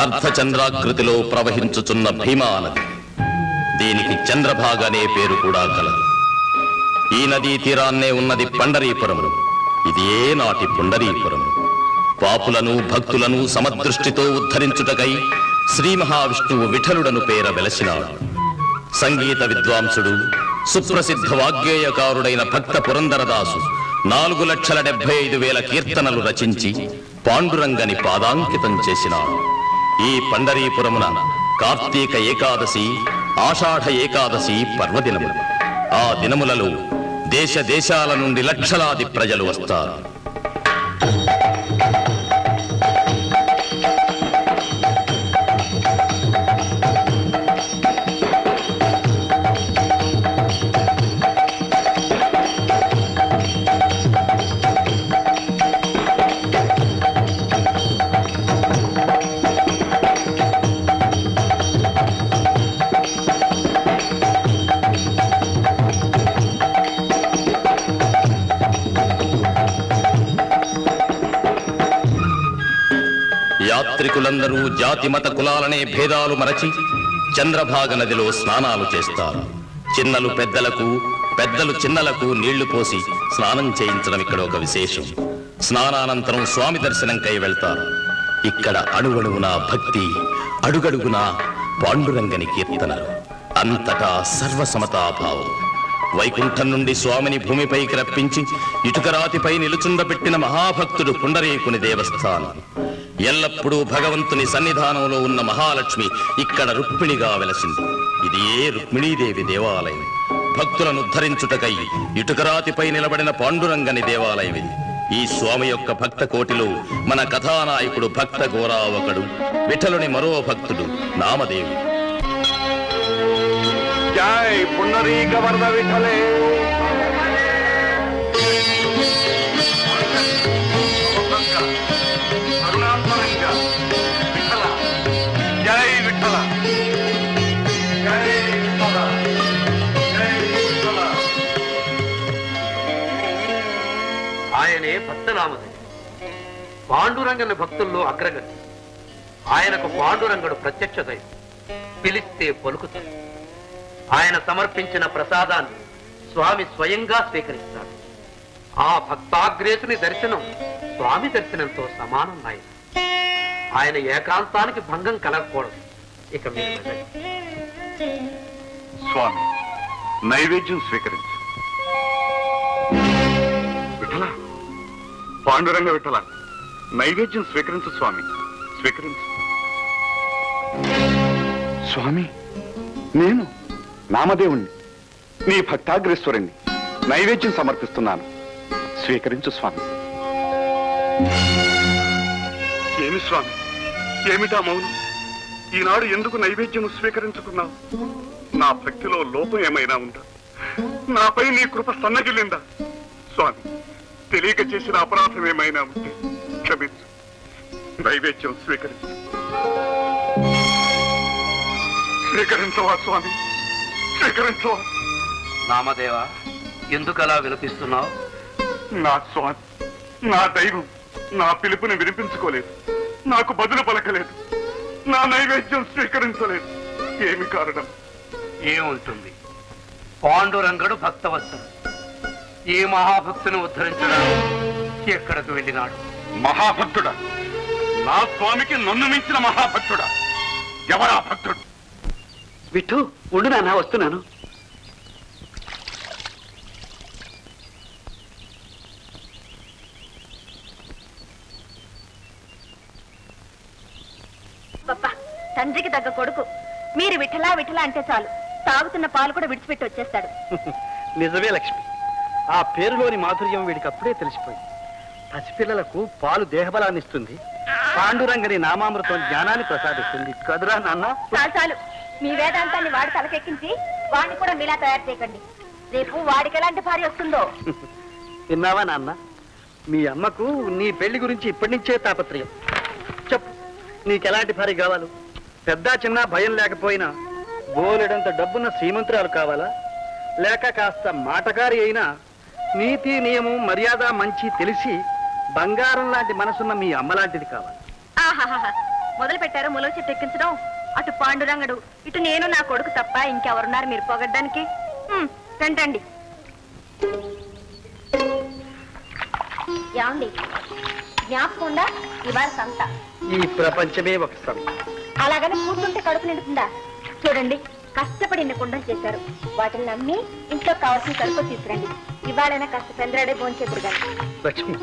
అర్ధచంద్రాకృతిలో ప్రవహించుచున్న భీమా నది. దీనికి చంద్రభాగ అనే పేరు కూడా కలదు. ఈ నదీ తీరాన్నే ఉన్నది పండరీపురము. ఇది ఏనాటి పుండరీపురము. పాపులను భక్తులను సమదృష్టితో ఉద్ధరించుటకై శ్రీ మహావిష్ణువు విఠలుడను పేర వెలసినాడు. సంగీత విద్వాంసుడు సుప్రసిద్ధ వాగ్గేయకారుడైన భక్త పురందరదాసు 4,75,000 కీర్తనలు రచించి పాండురంగని పాదాంకితం చేసినాడు. ఈ పండరీపురమున కార్తీక ఏకాదశి, ఆషాఢ ఏకాదశి పర్వదినములు. ఆ దినములలో దేశ దేశాల నుండి లక్షలాది ప్రజలు వస్తారు. యాత్రికులందరూ జాతి మత కులాలనే భేదాలు మరచి చంద్రభాగ నదిలో స్నానాలు చేస్తారు. చిన్నలు పెద్దలకు, పెద్దలు చిన్నలకు నీళ్లు పోసి స్నానం చేయించడం ఇక్కడ ఒక విశేషం. స్నానానంతరం స్వామి దర్శనంకై వెళ్తారు. ఇక్కడ అణువణువున భక్తి, అడుగడుగున పాండురంగని కీర్తనలు. అంతటా సర్వసమతాభావం. వైకుంఠం నుండి స్వామిని భూమిపైకి రప్పించి ఇటుకరాతిపై నిలుచుండబెట్టిన మహాభక్తుడు పుండరీకుని దేవస్థానం. ఎల్లప్పుడూ భగవంతుని సన్నిధానంలో ఉన్న మహాలక్ష్మి ఇక్కడ రుక్మిణిగా వెలసింది. ఇది ఏ రుక్మిణీదేవి దేవాలయం. భక్తులను ఉద్ధరించుటకై ఇటుకరాతిపై నిలబడిన పాండురంగని దేవాలయం ఇది. ఈ స్వామి యొక్క భక్త కోటిలో మన కథానాయకుడు భక్త గోరావకుడు, విఠలుని మరో భక్తుడు నామదేవుడు. జై పుండరీక వరద విఠలే. ఆయనే భక్తనామదే. పాండురంగని భక్తుల్లో అగ్రగతి. ఆయనకు పాండురంగడు ప్రత్యక్ష దైవం. పిలిస్తే పలుకుతాడు. ఆయన సమర్పించిన ప్రసాదాన్ని స్వామి స్వయంగా స్వీకరిస్తాడు. ఆ భక్తాగ్రేసుని దర్శనం స్వామి దర్శనంతో సమానం. ఆయన ఏకాంతానికి భంగం కలగకూడదు. ఇక మీరు వెళ్ళండి. స్వామి నైవేద్యం స్వీకరించు. విఠల, పాండురంగ విఠల, నైవేద్యం స్వీకరించు స్వామి, స్వీకరించు. స్వామి, నేను నామదేవుణ్ణి, నీ భక్తాగ్రేశ్వరుణ్ణి నైవేద్యం సమర్పిస్తున్నాను. స్వీకరించు స్వామి. ఏమి స్వామి, ఏమిటా మౌనం? ఈనాడు ఎందుకు నైవేద్యం స్వీకరించుకున్నావు? నా భక్తిలో లోపం ఏమైనా ఉందా? నాపై నీ కృప సన్నగిల్లిందా? స్వామి, తెలియక చేసిన అపరాధం ఏమైనా ఉంటే క్షమించు. నైవేద్యం స్వీకరించు. స్వీకరించవా స్వామి, స్వీకరించవా? నామదేవా, ఎందుకు అలా విలపిస్తున్నావు? నా స్వామి, నా దైవం నా పిలుపుని వినిపించుకోలేదు, నాకు బదులు పలకలేదు, నా నైవేద్యం స్వీకరించలేదు. ఏమి కారణం? ఏముంటుంది? పాండురంగడు భక్తవత్సలు. ఈ మహాభక్తుని ఉద్ధరించడానికి ఎక్కడికి వెళ్ళినాడు? మహాభక్తుడా? నా స్వామికి నన్ను మించిన మహాభక్తుడా? ఎవరా భక్తుడు? విఠు, ఉండు నాన్న, వస్తున్నాను. తండ్రికి తగ్గ కొడుకు. మీరు విఠలా విఠలా అంటే చాలు, తాగుతున్న పాలు కూడా విడిచిపెట్టి వచ్చేస్తాడు. నిజమే లక్ష్మి, ఆ పేరులోని మాధుర్యం వీడికి అప్పుడే తెలిసిపోయింది. పసిపిల్లలకు పాలు దేహబలాన్ని ఇస్తుంది, పాండురంగని నామామృతం జ్ఞానాన్ని ప్రసాదిస్తుంది. కదురా నాన్న? చాలు చాలు, మీ వేదాంతాన్ని వాడి తలకెక్కించి వాడిని కూడా మీలా తయారు చేయకండి. రేపు వాడికి ఎలాంటి భార్య వస్తుందో. విన్నావా నాన్న? మీ అమ్మకు నీ పెళ్లి గురించి ఇప్పటి నుంచే తాపత్రయం. చెప్పు, నీకెలాంటి భార్య కావాలి? పెద్ద చిన్న భయం లేకపోయినా బోలెడంత డబ్బున్న శ్రీమంతురాలు కావాలా? లేక కాస్త మాటకారి అయినా నీతి నియమం మర్యాద మంచి తెలిసి బంగారం లాంటి మనసున్న మీ అమ్మ లాంటిది కావాలి? ఆహాహా, మొదలు పెట్టారు ములవ చెట్టు ఎక్కించడం. అటు పాండురంగడు, ఇటు నేను నా కొడుకు తప్ప ఇంకెవరున్నారు మీరు పొగడ్డానికి? రండి. ఏమండి, జ్ఞాపకుండా ఇవాళ సంత. ఈ ప్రపంచమే ఒక సంత. అలాగని కూర్చుంటే కడుపు నిండుతుందా? చూడండి, కష్టపడి ఇన్ని కుండలు చేశారు. వాటిని నమ్మి ఇంట్లో కావాల్సిన సరుకు తీసుకురండి. ఇవాళైనా కాస్త పెందరాడే భోంచేద్దరు గాని. లక్ష్మి,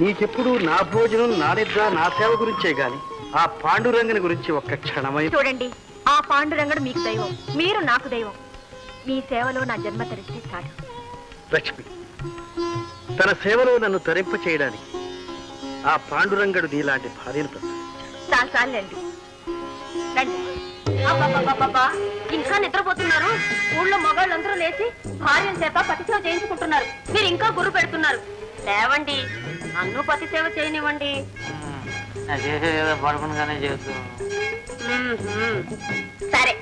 నీకెప్పుడు నా భోజనం, నా నిద్ర, నా సేవ గురించే గాని ఆ పాండురంగని గురించి ఒక్క క్షణమై. చూడండి, ఆ పాండురంగడు మీకు దైవం, మీరు నాకు దైవం. మీ సేవలో నా జన్మ తరిస్తే చాలు. లక్ష్మి, తన సేవలో నన్ను తరింప చేయడానికి ఆ పాండురంగడు నీలాంటి భార్యను చాలండి. రండి. ఇంకా నిద్రపోతున్నారు? ఊళ్ళో మగాళ్ళందరూ లేచి భార్యను చేత పతి సేవ చేయించుకుంటున్నారు. మీరు ఇంకా గుర్రు పెడుతున్నారు. లేవండి, నన్ను పతి సేవ చేయనివ్వండి. పడుకునగానే చేస్తూ. సరే.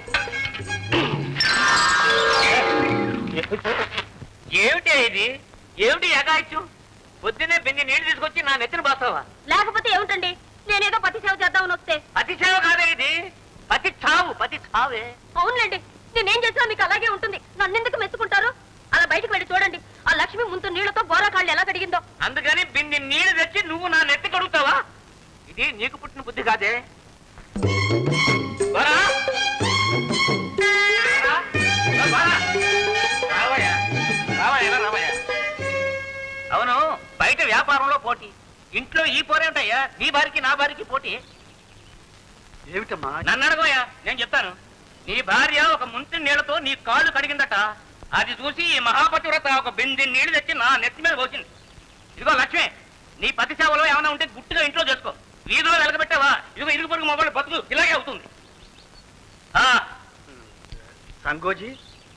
ఏమిటి ఇది? ఏమిటి ఏకాయిత్యం? పొద్దున్నే బింది నీళ్లు తీసుకొచ్చి నా నెత్తిన బాస్తావా? లేకపోతే ఏమిటండి, నేనేదో పతి సేవ చేద్దామని వస్తే. పతి సేవ కాదే ఇది, పతి చావు. పతి చావే. అవునులేండి, నేనేం చేసినా మీకు అలాగే ఉంటుంది. నన్నెందుకు మెచ్చుకుంటారు? అలా బయటకు వెళ్ళి చూడండి, ఆ లక్ష్మి ముందు నీళ్లతో బోరాకాళ్ళు ఎలా కడిగిందో. అందుకని బింది నీళ్లు తెచ్చి నువ్వు నా నెత్తి కడుగుతావా? ఇది నీకు పుట్టిన బుద్ధి కాదే. అవును, బయట వ్యాపారంలో పోటీ, ఇంట్లో ఈ పోరేమిటయ్యా? నీ భార్యకి నా భార్యకి పోటీ ఏమిటమ్మా? నన్ను అడగోయా, నేను చెప్తాను. నీ భార్య ఒక ముంచి నీళ్లతో నీ కాళ్ళు కడిగిందట. అది చూసి ఈ మహాపతివ్రత ఒక బింది నీళ్లు తెచ్చి నా నెత్తి మీద పోసింది. ఇదిగో లక్ష్మి, నీ పతి సేవలో ఏమైనా ఉంటే గుట్టుగా ఇంట్లో చేసుకో. వీధిలో వెలగబెట్టావా, ఇదిగో ఇరుగు పొరుగు మొబైల్ బతుకు ఇలాగే అవుతుంది. సంగోజీ,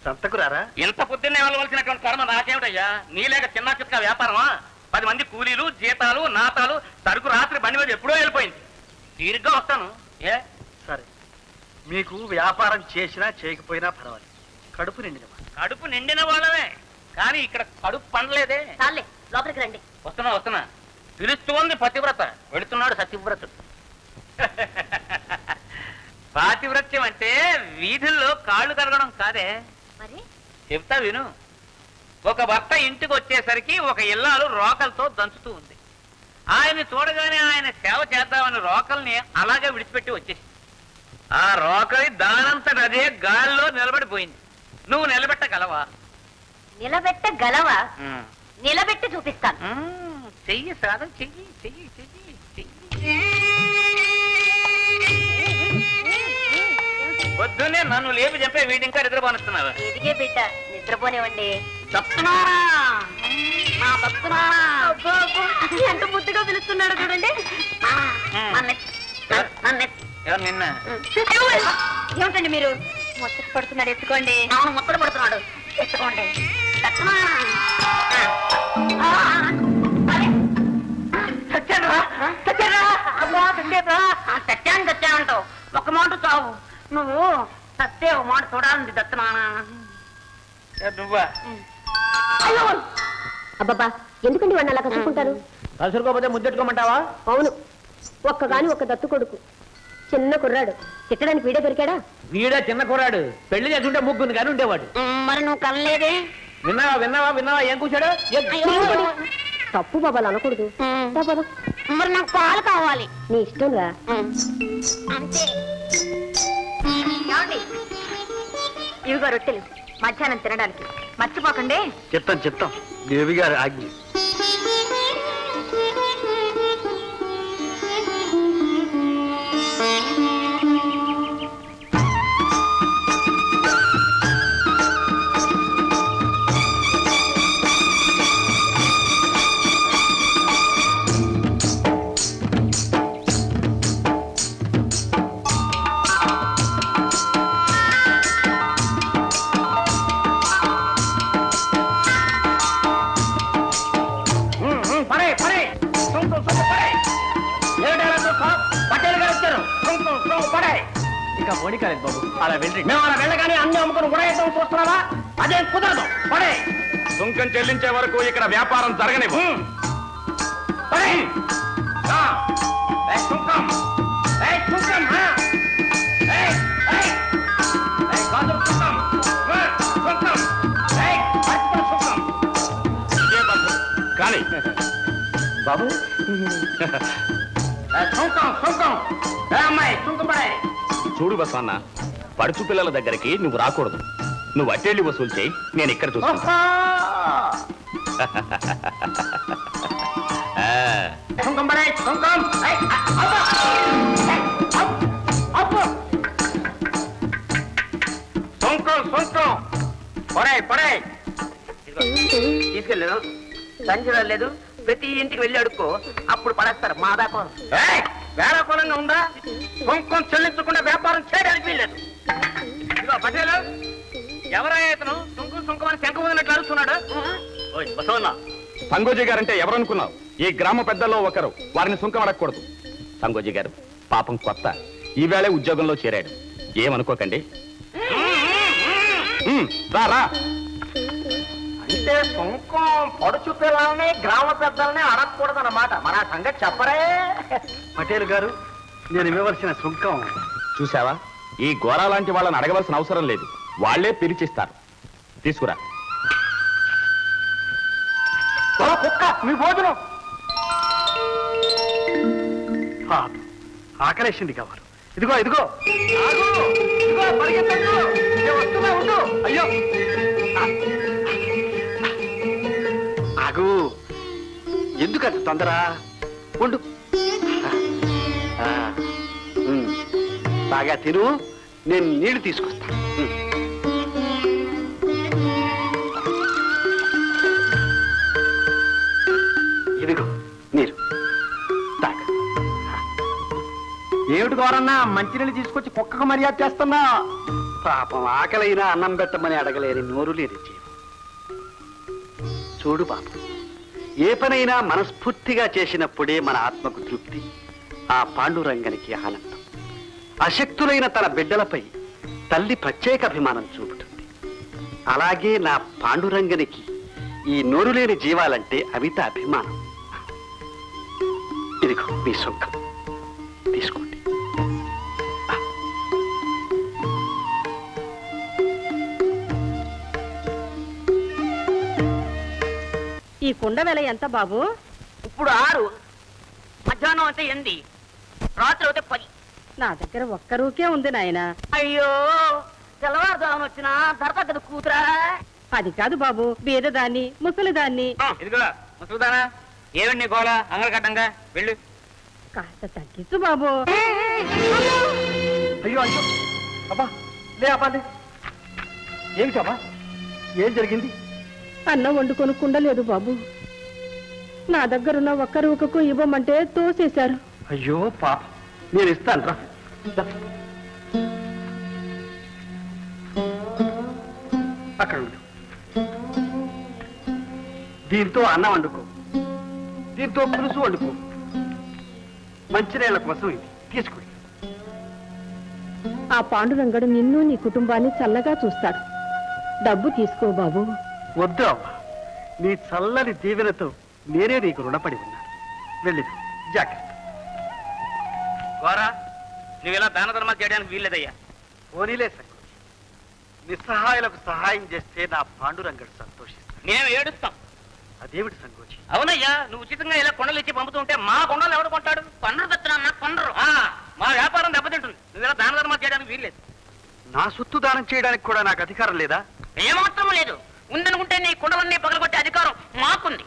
సంతకు రారా? ఇంత పొద్దున్నే వెళ్ళవలసినటువంటి కర్మ నాకేమిటయ్యా? నీలేక చిన్న చిత్క వ్యాపారమా? 10 మంది కూలీలు, జీతాలు, నాతాలు, సరుకు రాత్రి బండి మీద ఎప్పుడో వెళ్ళిపోయింది. తీరిగ్గా వస్తాను. ఏ సరే, మీకు వ్యాపారం చేసినా చేయకపోయినా పర్వాలేదు, కడుపు నిండిన కడుపు నిండిన వాళ్ళమే, కానీ ఇక్కడ కడుపు పండలేదే. చాలే, లోపలికి రండి. వస్తున్నా. పిలుస్తోంది పతివ్రత, వెళుతున్నాడు సత్యవ్రతుడు. పాతివ్రత్యం అంటే వీధుల్లో కాళ్ళు కడగడం కాదే. మరి చెప్తా విను. ఒక భర్త ఇంటికి వచ్చేసరికి ఒక ఇల్లాలు రోకలతో దంచుతూ ఉంది. ఆయన చూడగానే ఆయన సేవ చేద్దామని రోకల్ని అలాగే విడిచిపెట్టి వచ్చేసి ఆ రోకలి దానంతట అదే గాల్లో నిలబడిపోయింది. నువ్వు నిలబెట్టగలవా? నిలబెట్టగలవా? నిలబెట్టి చూపిస్తాను. చెయ్యి సాధన, చెయ్యి చెయ్యి చెయ్యి చెయ్యి. పొద్దున్నే నన్ను లేపి చెప్పే వీడి ఇంకా నిద్రపోనిస్తున్నావా? ఎదిగే బిడ్డ, నిద్రపోనివ్వండి. చెప్తున్నారా? ఎంత ముద్దుగా పిలుస్తున్నాడు చూడండి. నిన్న ఏమిటండి మీరు ముచ్చట పడుతున్నాడు? ఎత్తుకోండి. ముచ్చట పడుతున్నాడు, ఎత్తుకోండి. సత్యానంటావు, ఒక మాట చావు. నువ్వు సత్తే ఒక మాట చూడాలండి దత్తనానా. నువ్వా? అబ్బబ్బా, ఎందుకండి వాడిని అలా కసుకుంటారు? కసురుకోపోతే ముద్దెట్టుకోమంటావా? అవును, ఒక్కగాని ఒక దత్తు కొడుకు, చిన్న కుర్రాడు. తిట్టడానికి వీడే దొరికాడా? వీడే చిన్న కుర్రాడు, పెళ్లి చేసుకుంటే ముగ్గురు కానీ ఉండేవాడు. మరి నువ్వు కనలేదే? విన్నావా ఏం కూర్చాడు? తప్పు బాబాలు అనకూడదు. మరి నాకు పాలు కావాలి. నీ ఇష్టం రా. అంతే. ఇవిగో రొట్టెలు, మధ్యాహ్నం తినడానికి మర్చిపోకండి. చెప్తాం దేవి గారి ఆజ్ఞ. ఇంకా మోనికాలేదు బాబు, అలా వెళ్ళి మేము అలా వెళ్ళగానే అన్ని అమ్ముకుని కూడా ఏదో చూస్తున్నావా? అదే కుదరదు. పడే సుంకం చెల్లించే వరకు ఇక్కడ వ్యాపారం జరగనివ్వు. పడే సుంకం బాబు అమ్మాయి కుంకుమాయి చూడు బసవన్న, పడుచు పిల్లల దగ్గరికి నువ్వు రాకూడదు. నువ్వు అట్టేళ్ళి వసూలు చేయి, నేను ఇక్కడ చూసుకుంటా. తీసుకెళ్ళలేదు, సంచి లేదు, ప్రతి ఇంటికి వెళ్ళి అడుక్కో, అప్పుడు పడేస్తారు మా వ్యాపారం. వేళాకోళంగా ఉందా? కుంకం చెల్లించకుండా వ్యాపారం చేయడానికి వీల్లేదు. ఇదిగో పటేలు, ఎవరైనా ఇతను సుంకం సుంకం అని శంఖ వదిలినట్లు అడుగుతున్నాడు. బసవన్న, సంగోజీ గారంటే ఎవరనుకున్నావు? ఈ గ్రామ పెద్దల్లో ఒకరు. వారిని సుంకం అడగకూడదు. సంగోజీ గారు పాపం కొత్త, ఈవేళే ఉద్యోగంలో చేరాడు. ఏమనుకోకండి. రా. అంటే సుంకం పడుచు పిల్లల్ని గ్రామ పెద్దల్ని అడగకూడదు అన్నమాట. మన సంగతి చెప్పరే. పటేల్ గారు, నేను ఇవ్వవలసిన సుంకం చూసావా? ఈ గోరా లాంటి వాళ్ళని అడగవలసిన అవసరం లేదు, వాళ్లే పిలిచిస్తారు. తీసుకురా. కుక్క మీ భోజనం. ఆకలేసింది కావాలి. ఇదిగో ఇదిగో వస్తున్నా ఉండు. అయ్యో ఆగు, ఎందుకంత తొందర? ఉండు. బాగా తిను, నేను నీళ్లు తీసుకొస్తా. ఇదిగో నీరు తాగ. ఏమిటి గోరన్నా, మంచినీళ్ళు తీసుకొచ్చి కుక్కకు మర్యాద చేస్తున్నా? పాపం ఆకలైనా అన్నం పెట్టమని అడగలేని నోరు లేని జీవం. చూడు పాపం, ఏ పనైనా మనస్ఫూర్తిగా చేసినప్పుడే మన ఆత్మకు తృప్తి, ఆ పాండురంగనికి ఆనందం. అశక్తులైన తన బిడ్డలపై తల్లి ప్రత్యేక అభిమానం చూపుతుంది. అలాగే నా పాండురంగనికి ఈ నోరులేని జీవాలంటే అమిత అభిమానం. ఇదిగో మీ సుంకం తీసుకోండి. ఈ కుండ వెల ఎంత బాబు? ఇప్పుడు 6, మధ్యాహ్నం అయితే 8, రాత్రి అయితే 10. నా దగ్గర ఒక్క రూకే ఉంది నాయన. అయ్యో, తెల్లవారుజామున వచ్చిన ధర తగ్గదు కూతురా. అది కాదు బాబు, బీదదాన్ని ముసలిదాన్ని. ఇదిగో ముసలిదానా, ఏమండి నీ గోళ? అంగళకట్టంగా వెళ్ళు. కాస్త తగ్గించు బాబు. అయ్యో అయ్యో, అబ్బా లే అబ్బాలే. ఏమిటమ్మా, ఏం జరిగింది? అన్నం వండుకొని కుండలేదు బాబు. నా దగ్గరున్న ఒక్క రూకకు ఇవ్వమంటే తోసేశారు. అయ్యో పాప, నేను ఇస్తాను రా. అక్కడ ఉండు. దీంతో అన్నం వండుకో, దీంతో పులుసు వండుకో. మంచినీళ్ల కోసం ఇది తీసుకోండి. ఆ పాండురంగడు నిన్ను నీ కుటుంబాన్ని చల్లగా చూస్తాడు. డబ్బు తీసుకో బాబు. వద్దు అమ్మా, నీ చల్లని దీవెనతో నేనే నీకు రుణపడి ఉన్నాను. వెళ్ళిదు, జాగ్రత్త. గోరా, నువ్వు ఇలా దాన ధర్మాలు చేయడానికి వీల్లేదయ్యా. పోనీలే సంగతి, నిస్సహాయులకు సహాయం చేస్తే నా పాండురంగడు సంతోషిస్తాడు. మేము ఏడుస్తాం. అదేమిటి సంకోచి? అవునయ్యా, నువ్వు ఉచితంగా ఇలా కొండలు ఇచ్చి పంపుతుంటే మా కొండలు ఎవడు కొంటాడు? కొండరు దత్తనా, కొండరు. మా వ్యాపారం దెబ్బతింటుంది. నువ్వు ఇలా దాన ధర్మాలు చేయడానికి వీల్లేదు. నా సొత్తు దానం చేయడానికి కూడా నాకు అధికారం లేదా? ఏమాత్రం లేదు. ఉందనుకుంటే నీ కొండలన్నీ పగలగొట్టే అధికారం మాకుంది.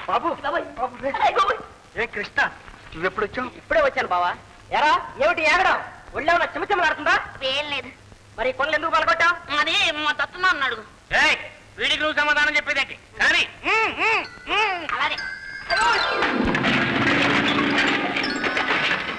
బాబు, ఏ కృష్ణ, నువ్వెప్పుడు వచ్చావు? ఇప్పుడే వచ్చాను బావా. ఎరా ఏమిటి ఏగడం? ఒళ్ళేమన్నా చిమచిమలాడుతుందా? ఏం లేదు. మరి కొండలు ఎందుకు పగలగొట్టావు? అది మా దత్తున్నా అన్నాడు. వీడికి నువ్వు సమాధానం చెప్పేదేంటి? కానీ అలాగే